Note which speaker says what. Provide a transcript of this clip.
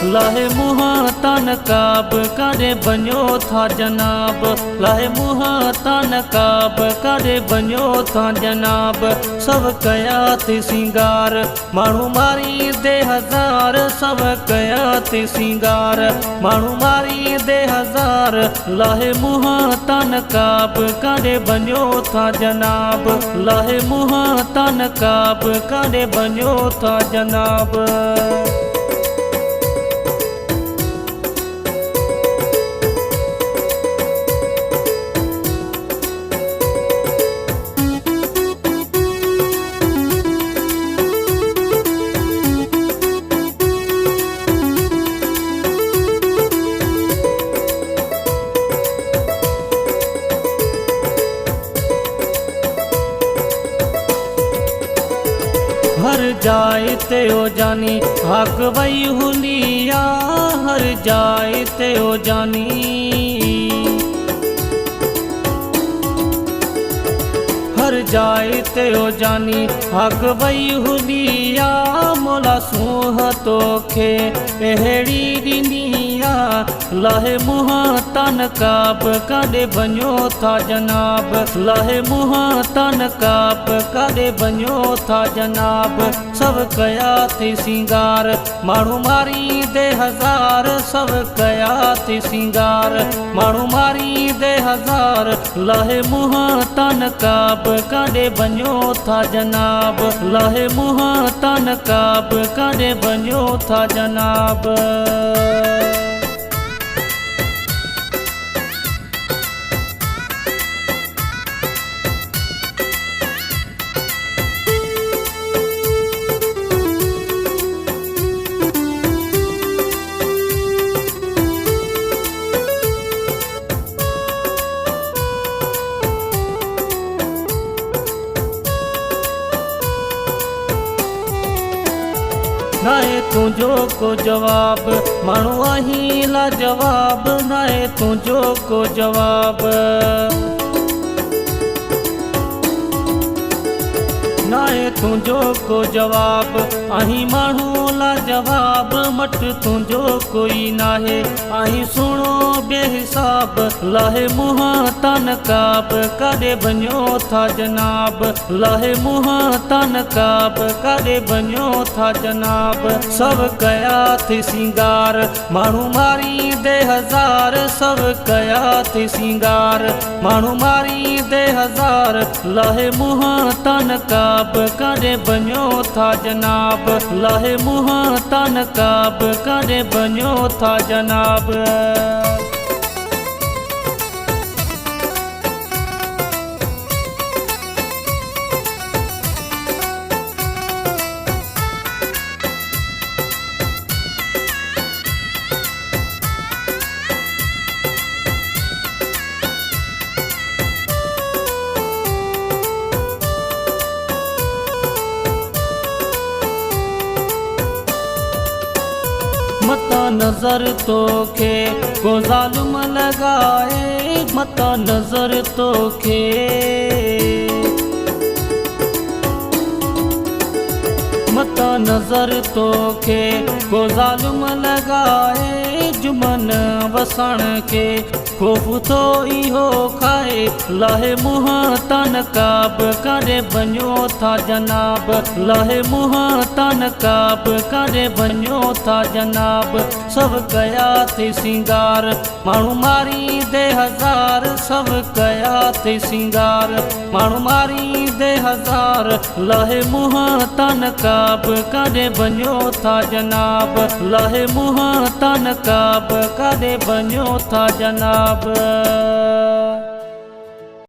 Speaker 1: लाहे मुँह तन काब करे बनो था जनाब, लाहे मुँह तन काब करे बनो था जनाब। सब कया थी सिंगार माण्हू मारी दे हजार, सब कया थी सिंगार माण्हू मारी दे हजार। लाहे मुँह तन काब करे बनो था जनाब, लाहे मुँह तन काब करे बनो था जनाब। हर जाए ते ओ जानी हक वही हुलिया, हर जाए ते ओ जानी, हर जाए ते ओ जानी हक वही हुलिया। मोला सूह तोखे अहिड़ी ॾिनिया, लाहे मुँह तन काब काॾे वञो था जनाब, लाहे मुँह तन काब काॾे वञो था जनाब। सब कया थी सिंगार माण्हू मारी दे हजार, सब कया थी सिंगार माण्हू मारी दे हजार। लाहे मुँह तन काब काॾे वञो था जनाब, लाहे मुँह तन काब काॾे वञो था जनाब। नाहे तुझो को जवाब माण्हू आहीं ला जवाब, नाहे तुझो को जवाब, नाहे तुझो को जवाब आहीं माण्हू ला जवाब। मट तुझो कोई नाहे आहीं सुणो बेहिसाब, लाहे मुँह तन काब काॾे वञो था जनाब, लाहे मुँह तन काब काॾे वञो था जनाब। सब कया थी सिंगार माण्हू मारी दे हजार, सब कया थी सिंगार माण्हू मारी दे हजार। लाहे मुँह तन काब काॾे वञो था जनाब, लाहे मुँह तन काब काॾे वञो था जनाब। मता नजर तोखे को ज़ालिम लगाए, मता नजर तोखे, मता नजर तोखे को ज़ालिम लगाए। जुमन वसण के ख़ौफ़ तो इहो खाए, लाहे मुँह तन काब काॾे वञो था जनाब, लाहे मुँह तन काब काॾे वञो था जनाब। सब कया थी सिंगार माण्हू मारी दे हजार, सब कया थी सिंगार माण्हू मारी दे हजार। लाहे मुँह तन काब काॾे वञो था जनाब, लाहे मुँह तन काब काॾे वञो था जनाब।